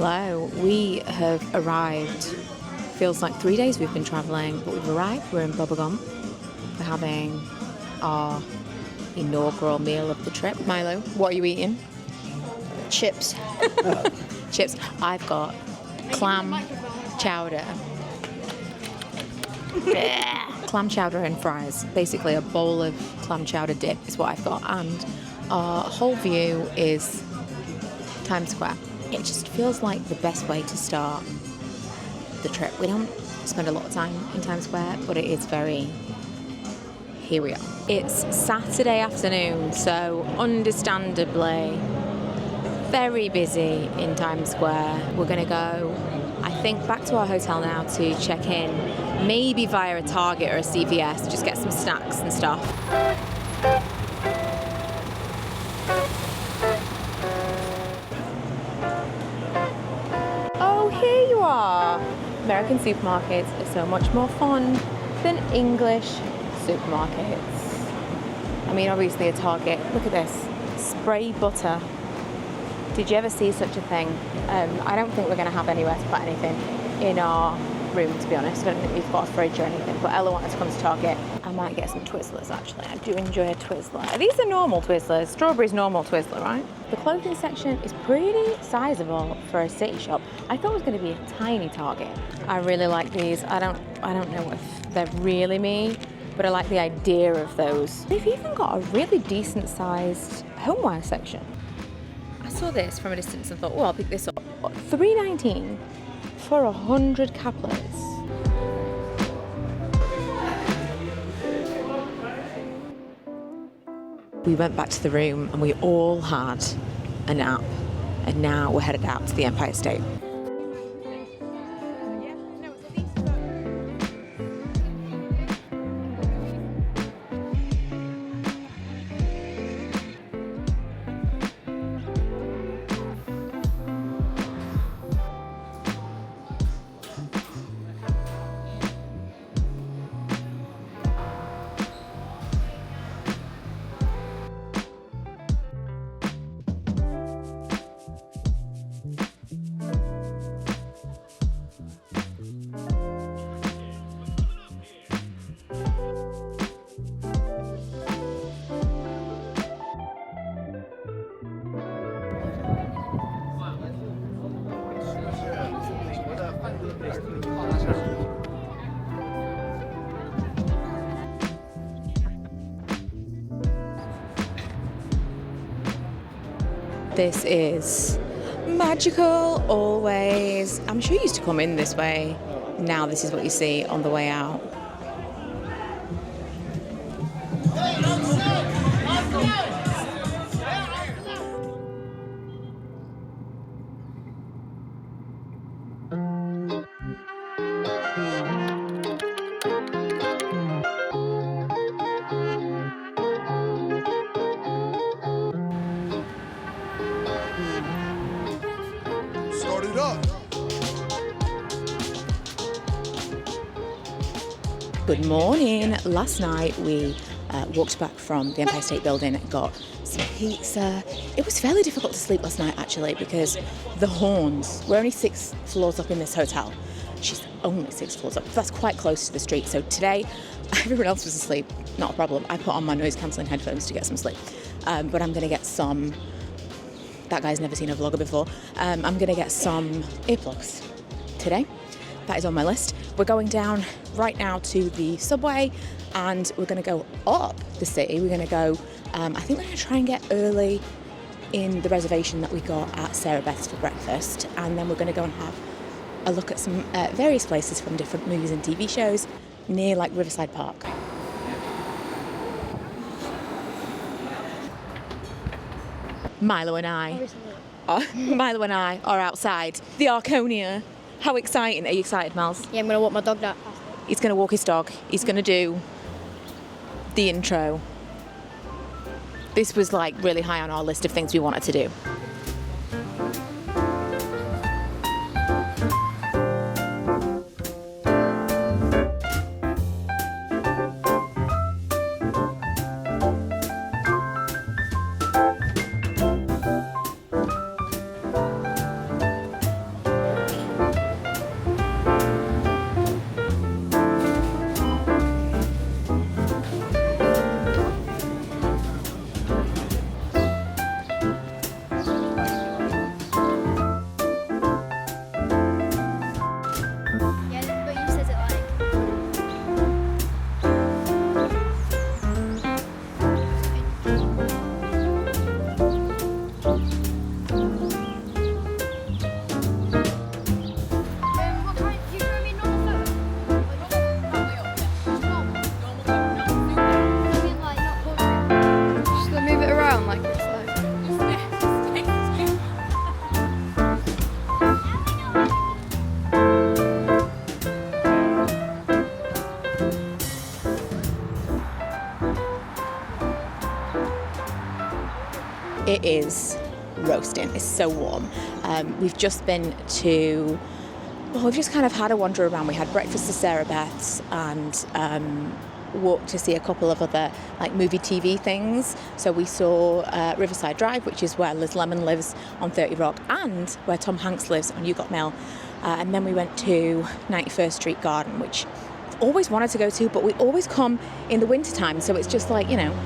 Hello, we have arrived. Feels like 3 days we've been travelling, but we've arrived. We're in Bubblegum. We're having our inaugural meal of the trip. Milo, what are you eating? Chips. Chips. I've got clam chowder. Clam chowder and fries. Basically a bowl of clam chowder dip is what I've got. And our whole view is Times Square. It just feels like the best way to start the trip. We don't spend a lot of time in Times Square, but it is very... Here we are. It's Saturday afternoon, so understandably very busy in Times Square. We're going to go, I think, back to our hotel now to check in, maybe via a Target or a CVS, just get some snacks and stuff. Oh, here you are. American supermarkets are so much more fun than English supermarkets. I mean, obviously a Target. Look at this. Spray butter. Did you ever see such a thing? I don't think we're going to have anywhere to put anything in our room, to be honest. I don't think we've got a fridge or anything, but Ella wanted to come to Target. I might get some Twizzlers, actually. I do enjoy a Twizzler. These are normal Twizzlers. Strawberry's normal Twizzler, right? The clothing section is pretty sizable for a city shop. I thought it was going to be a tiny Target. I really like these. I don't know if they're really me, but I like the idea of those. They've even got a really decent sized homeware section. I saw this from a distance and thought, oh, I'll pick this up. $3.19 for 100 caplets. We went back to the room and we all had a nap, and now we're headed out to the Empire State. This is magical always. I'm sure you used to come in this way. Now this is what you see on the way out. Good morning. Last night we walked back from the Empire State Building and got some pizza. It was fairly difficult to sleep last night actually because the horns, we're only 6 floors up in this hotel. She's only 6 floors up. That's quite close to the street. So today everyone else was asleep, not a problem. I put on my noise cancelling headphones to get some sleep. But I'm going to get some, that guy's never seen a vlogger before. I'm going to get some earplugs today. That is on my list. We're going down right now to the subway and we're going to go up the city. We're going to go, I think we're going to try and get early in the reservation that we got at Sarah Beth's for breakfast, and then we're going to go and have a look at some various places from different movies and TV shows near like Riverside Park. Milo and I are outside the Arconia. How exciting. Are you excited, Miles? Yeah, I'm going to walk my dog that. He's going to walk his dog. He's going to do the intro. This was like really high on our list of things we wanted to do. it is roasting. It's so warm. We've just been to, well, we've just kind of had a wander around. We had breakfast at Sarah Beth's and walked to see a couple of other like movie TV things. So we saw Riverside Drive, which is where Liz Lemon lives on 30 Rock, and where Tom Hanks lives on You Got Mail. And then we went to 91st Street Garden, which I've always wanted to go to, but we always come in the wintertime, so it's just like, you know,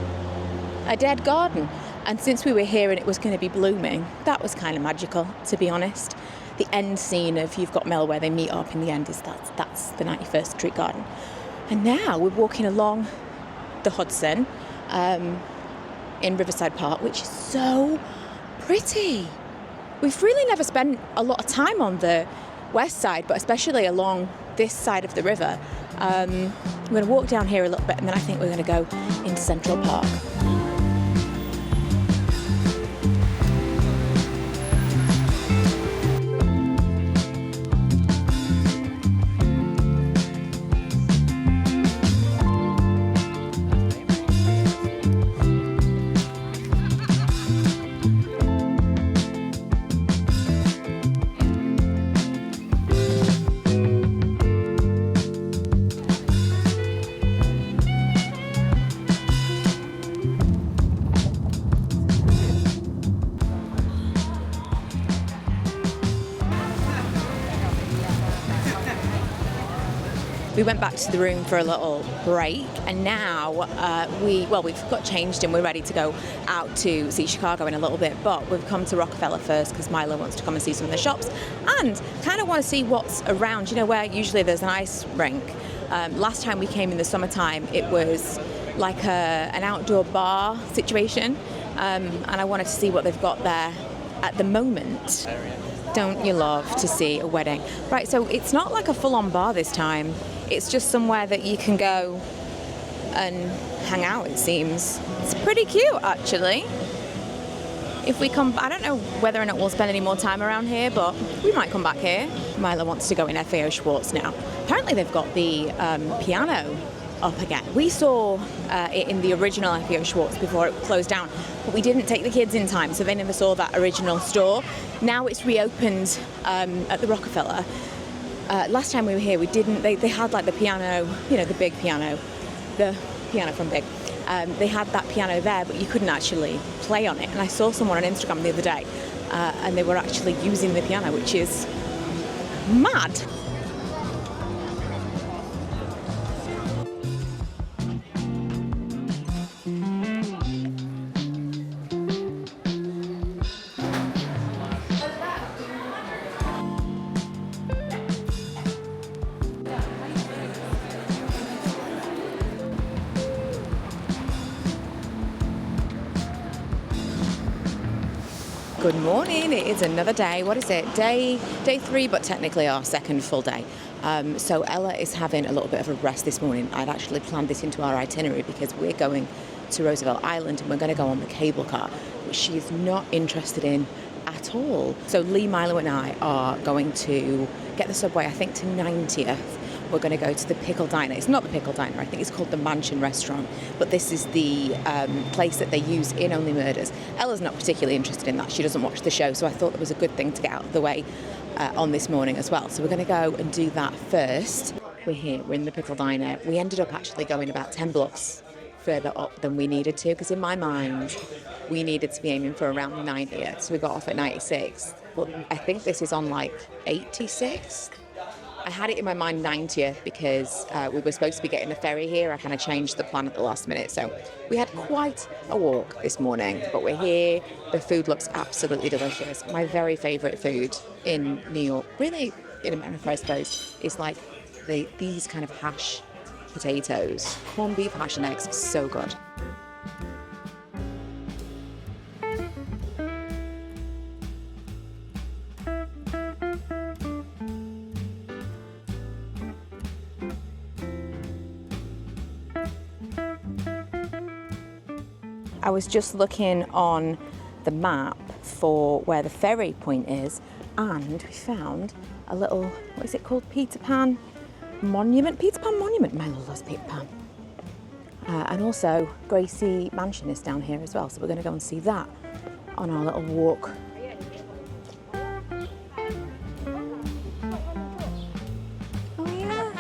a dead garden. And since we were here and it was going to be blooming, that was kind of magical, to be honest. The end scene of You've Got Mail, where they meet up in the end, is that's the 91st Street Garden. And now we're walking along the Hudson in Riverside Park, which is so pretty. We've really never spent a lot of time on the west side, but especially along this side of the river. We're going to walk down here a little bit, and then I think we're going to go into Central Park. We went back to the room for a little break, and now we've got changed and we're ready to go out to see Chicago in a little bit, but we've come to Rockefeller first because Milo wants to come and see some of the shops and kind of want to see what's around, you know, where usually there's an ice rink. Last time we came in the summertime, it was like an outdoor bar situation, and I wanted to see what they've got there at the moment. Don't you love to see a wedding? Right, so it's not like a full-on bar this time. It's just somewhere that you can go and hang out, it seems. It's pretty cute, actually. If we come, I don't know whether or not we'll spend any more time around here, but we might come back here. Milo wants to go in FAO Schwartz now. Apparently they've got the piano up again. We saw it in the original FAO Schwartz before it closed down, but we didn't take the kids in time, so they never saw that original store. Now it's reopened at the Rockefeller. Last time we were here, we didn't. They had like the piano, you know, the big piano, the piano from Big. They had that piano there, but you couldn't actually play on it. And I saw someone on Instagram the other day, and they were actually using the piano, which is mad. Good morning. It is another day. What is it? Day 3, but technically our second full day. So Ella is having a little bit of a rest this morning. I'd actually planned this into our itinerary because we're going to Roosevelt Island and we're going to go on the cable car, which she is not interested in at all. So Lee, Milo and I are going to get the subway, I think, to 90th. We're going to go to the Pickle Diner. It's not the Pickle Diner, I think it's called the Mansion Restaurant, but this is the place that they use in Only Murders. Ella's not particularly interested in that. She doesn't watch the show, so I thought it was a good thing to get out of the way on this morning as well. So we're going to go and do that first. We're here, we're in the Pickle Diner. We ended up actually going about 10 blocks further up than we needed to, because in my mind, we needed to be aiming for around 90th, so we got off at 96th. But I think this is on like 86th. I had it in my mind 90th because we were supposed to be getting a ferry here. I kind of changed the plan at the last minute. So we had quite a walk this morning, but we're here. The food looks absolutely delicious. My very favourite food in New York, really in America, I suppose, is like these kind of hash potatoes. Corned beef, hash and eggs, so good. I was just looking on the map for where the ferry point is, and we found a little, what is it called? Peter Pan Monument? Peter Pan Monument. Milo loves Peter Pan. And also Gracie Mansion is down here as well, so we're going to go and see that on our little walk. Oh yeah.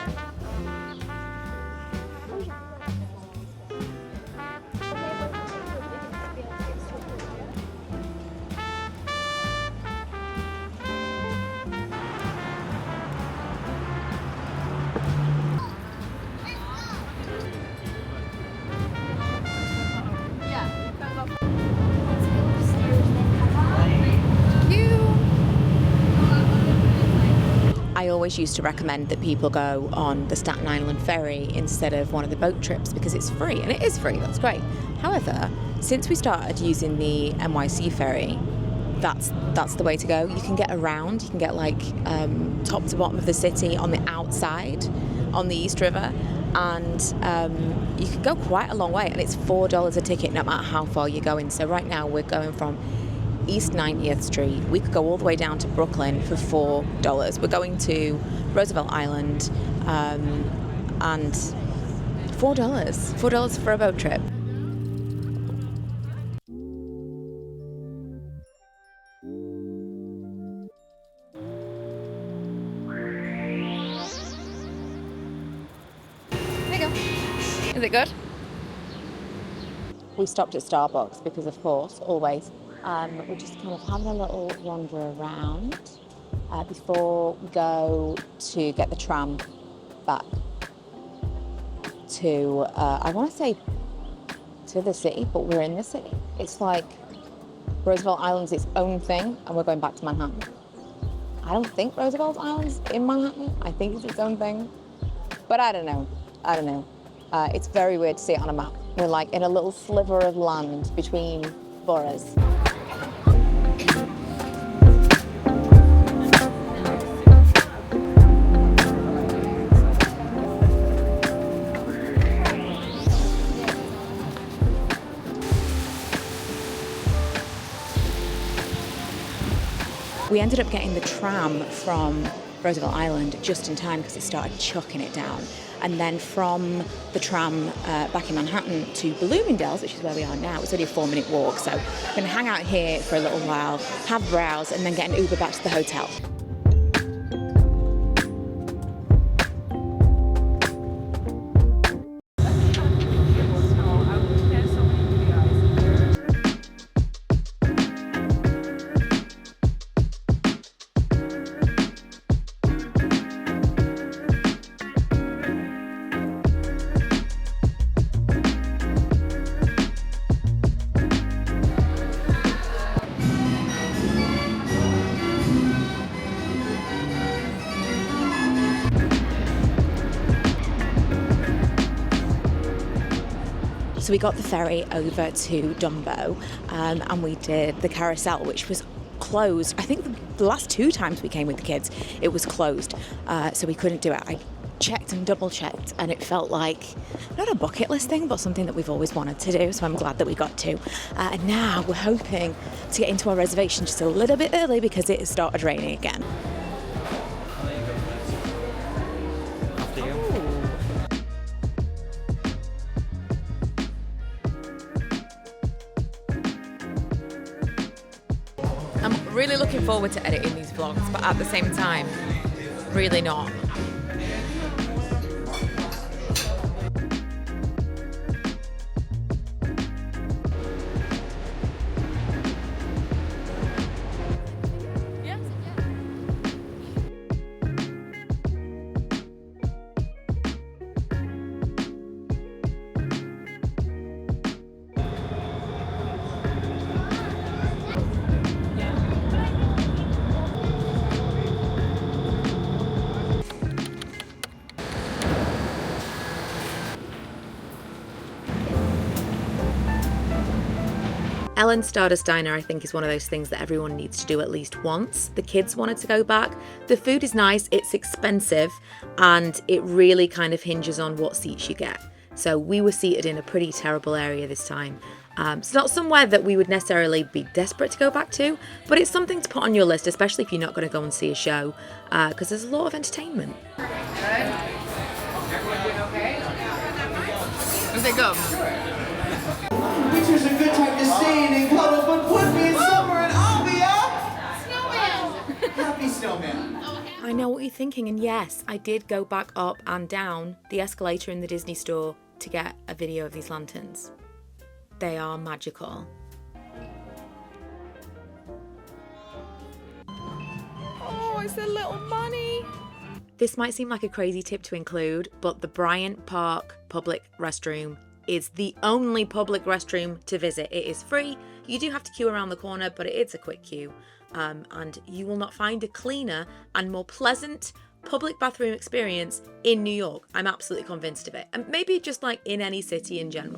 I always used to recommend that people go on the Staten Island ferry instead of one of the boat trips because it's free, and it is free, that's great. However, since we started using the NYC ferry, that's the way to go. You can get around, you can get like top to bottom of the city on the outside, on the East River, and you can go quite a long way, and it's $4 a ticket no matter how far you're going. So right now we're going from East 90th Street. We could go all the way down to Brooklyn for $4. We're going to Roosevelt Island, and $4 for a boat trip. There you go. Is it good? We stopped at Starbucks because, of course, always. We're just kind of having a little wander around before we go to get the tram back to, I want to say to the city, but we're in the city. It's like Roosevelt Island's its own thing, and we're going back to Manhattan. I don't think Roosevelt Island's in Manhattan. I think it's its own thing, but I don't know. It's very weird to see it on a map. We're like in a little sliver of land between boroughs. We ended up getting the tram from Roosevelt Island just in time because it started chucking it down. And then from the tram back in Manhattan to Bloomingdale's, which is where we are now, it's only a 4-minute walk. So we're going to hang out here for a little while, have a browse, and then get an Uber back to the hotel. So we got the ferry over to Dumbo, and we did the Carousel, which was closed. I think the last 2 times we came with the kids, it was closed, so we couldn't do it. I checked and double checked, and it felt like not a bucket list thing, but something that we've always wanted to do, so I'm glad that we got to. And now we're hoping to get into our reservation just a little bit early because it has started raining again. I'm really looking forward to editing these vlogs, but at the same time, really not. Ellen's Stardust Diner, I think, is one of those things that everyone needs to do at least once. The kids wanted to go back. The food is nice, it's expensive, and it really kind of hinges on what seats you get. So we were seated in a pretty terrible area this time. It's not somewhere that we would necessarily be desperate to go back to, but it's something to put on your list, especially if you're not going to go and see a show, because there's a lot of entertainment. Does it go? Winter's a good time to stay in and cuddle, but put me in know what you're thinking, and yes, I did go back up and down the escalator in the Disney store to get a video of these lanterns. They are magical. Oh, it's a little bunny. This might seem like a crazy tip to include, but the Bryant Park public restroom is the only public restroom to visit. It is free. You do have to queue around the corner, but it's a quick queue. And you will not find a cleaner and more pleasant public bathroom experience in New York. I'm absolutely convinced of it. And maybe just like in any city in general.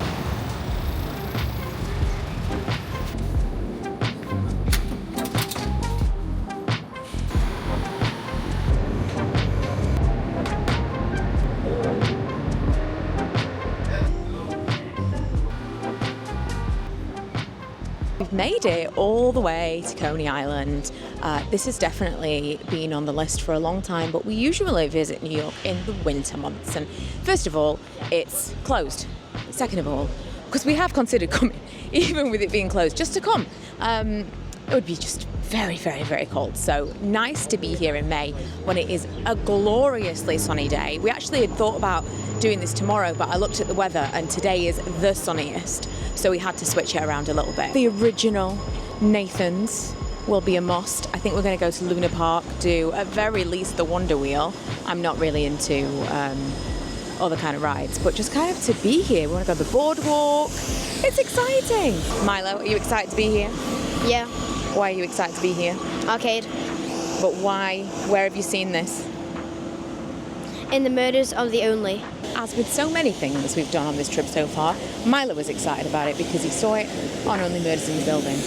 We've made it all the way to Coney Island. This has definitely been on the list for a long time, but we usually visit New York in the winter months. And first of all, it's closed. Second of all, because we have considered coming, even with it being closed, just to come. It would be just very, very, very cold. So nice to be here in May when it is a gloriously sunny day. We actually had thought about doing this tomorrow, but I looked at the weather and today is the sunniest. So we had to switch it around a little bit. The original Nathan's will be a must. I think we're going to go to Luna Park, do at very least the Wonder Wheel. I'm not really into other kind of rides, but just kind of to be here. We want to go to the boardwalk. It's exciting. Milo, are you excited to be here? Yeah. Why are you excited to be here? Arcade. But why? Where have you seen this? In the Murders of the Only. As with so many things we've done on this trip so far, Milo was excited about it because he saw it on Only Murders in the Building.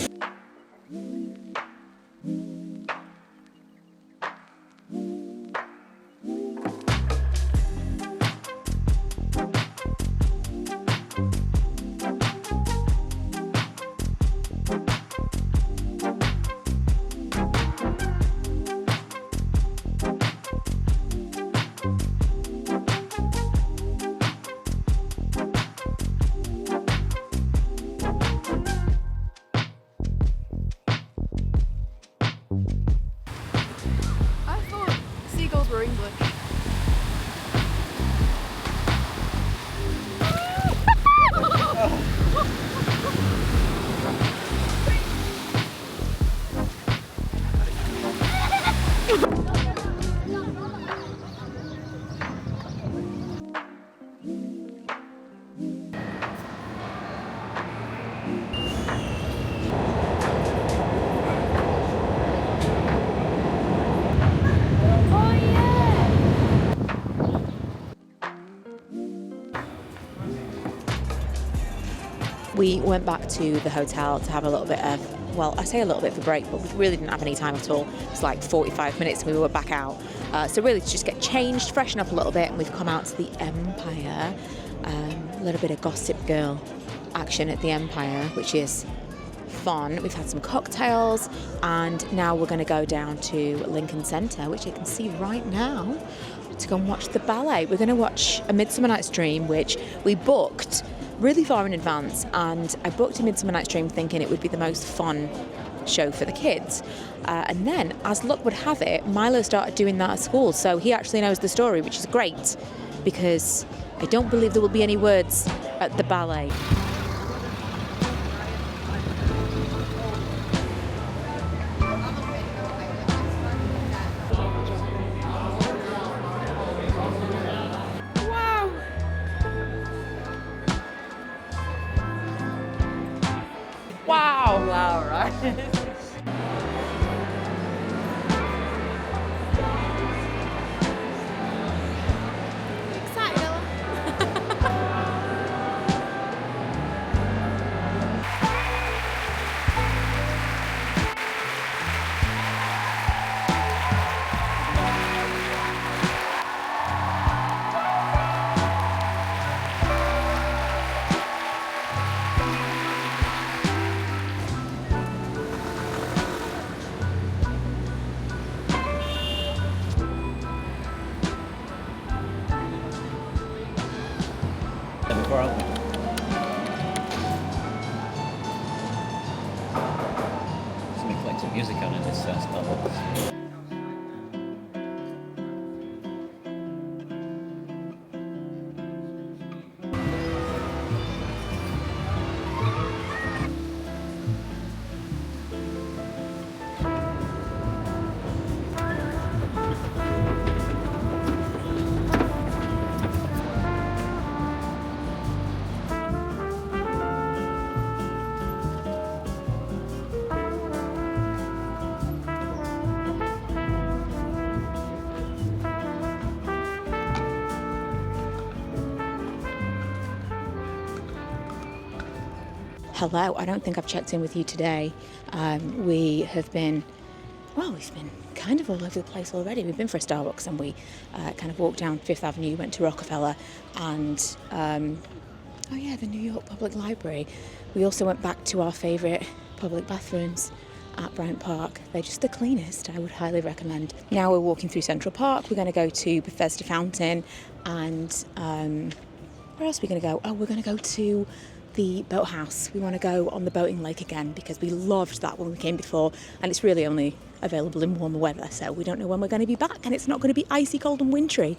Were English. We went back to the hotel to have a little bit of, well, I say a little bit of a break, but we really didn't have any time at all. It was like 45 minutes and we were back out. So really to just get changed, freshen up a little bit, and we've come out to the Empire. A little bit of Gossip Girl action at the Empire, which is fun. We've had some cocktails, and now we're going to go down to Lincoln Center, which you can see right now, to go and watch the ballet. We're going to watch A Midsummer Night's Dream, which we booked really far in advance, and I booked A Midsummer Night's Dream thinking it would be the most fun show for the kids. And then, as luck would have it, Milo started doing that at school, so he actually knows the story, which is great, because I don't believe there will be any words at the ballet. Wow! Wow, right? Excited, Ella? Before, aren't we? Somebody playing some music on in this Starbucks. hello. I don't think I've checked in with you today. We've been kind of all over the place already. We've been for a Starbucks and we kind of walked down Fifth Avenue, went to Rockefeller and, the New York Public Library. We also went back to our favourite public bathrooms at Bryant Park. They're just the cleanest. I would highly recommend. Now we're walking through Central Park. We're going to go to Bethesda Fountain and where else are we going to go? Oh, we're going to go to the boathouse. We want to go on the boating lake again because we loved that when we came before, and it's really only available in warmer weather, so we don't know when we're going to be back, and it's not going to be icy cold and wintry.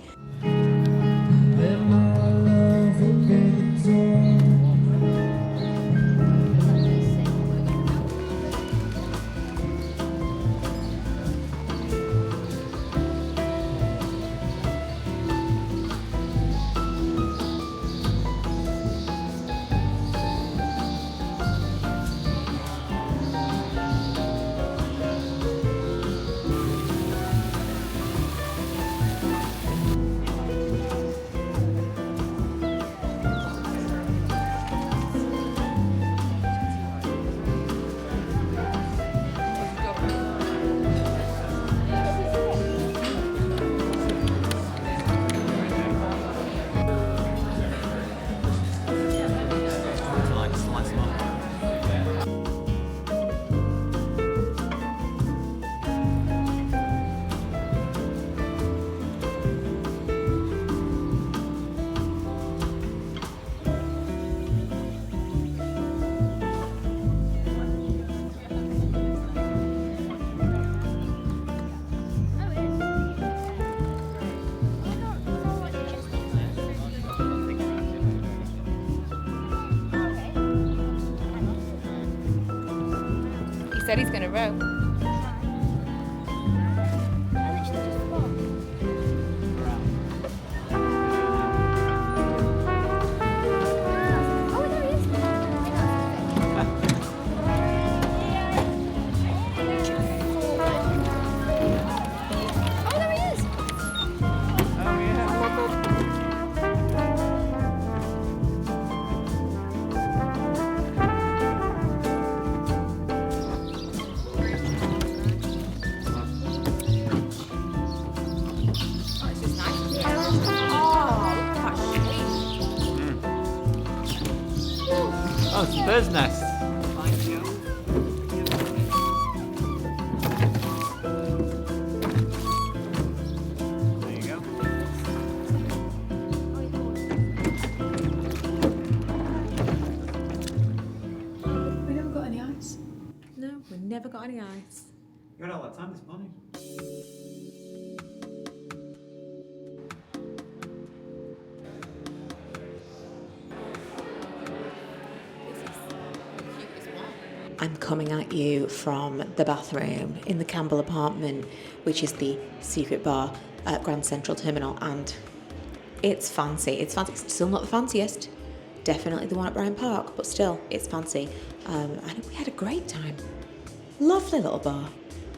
He said he's going to row. Oh, it's a bird's nest. There you go. We never got any ice. No, we never got any ice. You got all that time this morning. I'm coming at you from the bathroom in the Campbell apartment, which is the secret bar at Grand Central Terminal, and it's fancy. It's fancy. It's still not the fanciest. Definitely the one at Bryant Park, but still, it's fancy. And we had a great time. Lovely little bar.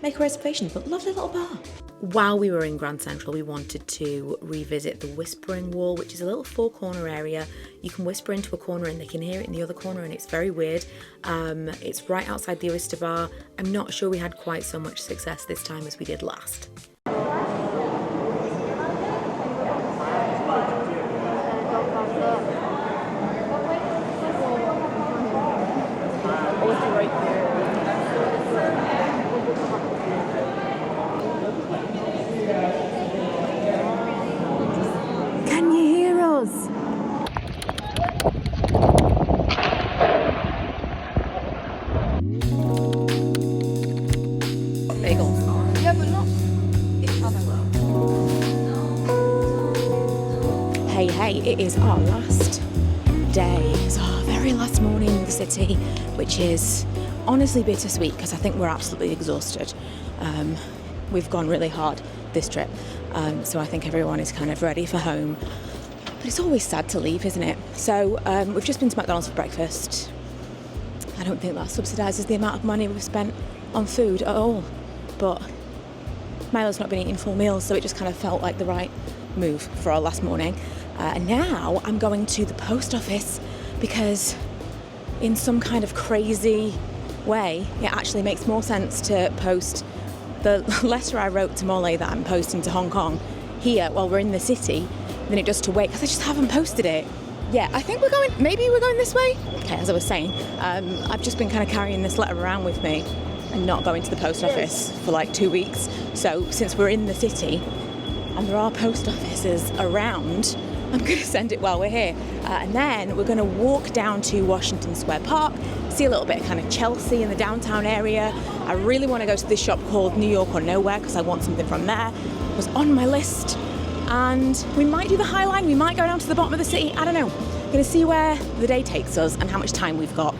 Make a reservation, but lovely little bar. While we were in Grand Central, we wanted to revisit the Whispering Wall, which is a little four-corner area. You can whisper into a corner and they can hear it in the other corner, and it's very weird. It's right outside the Oyster Bar. I'm not sure we had quite so much success this time as we did last. Can you hear us? Bagel. Yeah, but not. Hey, it is our last day. It's our very last morning in the city, which is honestly bittersweet because I think we're absolutely exhausted. We've gone really hard this trip, so I think everyone is kind of ready for home. But it's always sad to leave, isn't it? So we've just been to McDonald's for breakfast. I don't think that subsidises the amount of money we've spent on food at all. But Milo's not been eating full meals, so it just kind of felt like the right move for our last morning. And now I'm going to the post office because in some kind of crazy way, it actually makes more sense to post the letter I wrote to Molly that I'm posting to Hong Kong here while we're in the city than it does to wait, because I just haven't posted it. Yeah, I think maybe we're going this way. Okay, as I was saying, I've just been kind of carrying this letter around with me and not going to the post office for like 2 weeks. So since we're in the city and there are post offices around, I'm going to send it while we're here. And then we're going to walk down to Washington Square Park, see a little bit of kind of Chelsea in the downtown area. I really want to go to this shop called New York or Nowhere because I want something from there. It was on my list. And we might do the High Line, we might go down to the bottom of the city, I don't know. We're going to see where the day takes us and how much time we've got.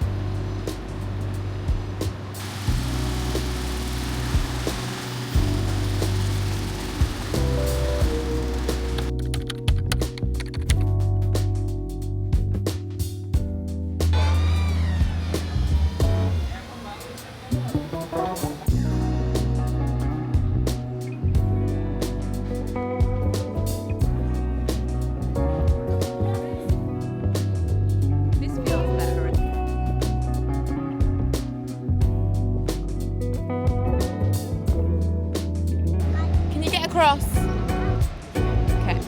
Across. Okay.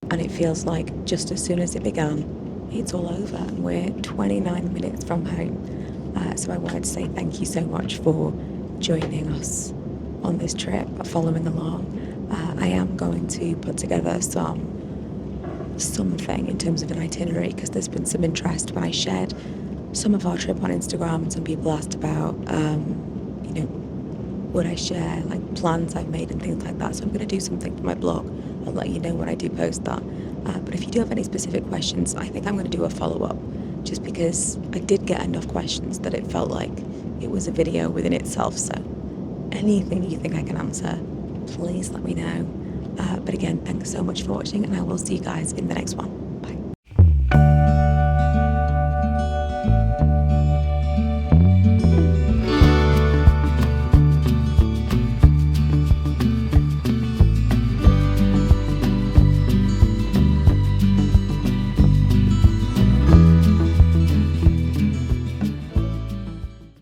And it feels like just as soon as it began, it's all over and we're 29 minutes from home. So I wanted to say thank you so much for joining us on this trip, following along. I am going to put together something in terms of an itinerary because there's been some interest when I shared some of our trip on Instagram, and some people asked about, would I share like plans I've made and things like that. So I'm going to do something for my blog. I'll let you know when I do post that. But if you do have any specific questions, I think I'm going to do a follow-up, just because I did get enough questions that it felt like it was a video within itself. So anything you think I can answer, please let me know. But again, thanks so much for watching, and I will see you guys in the next one.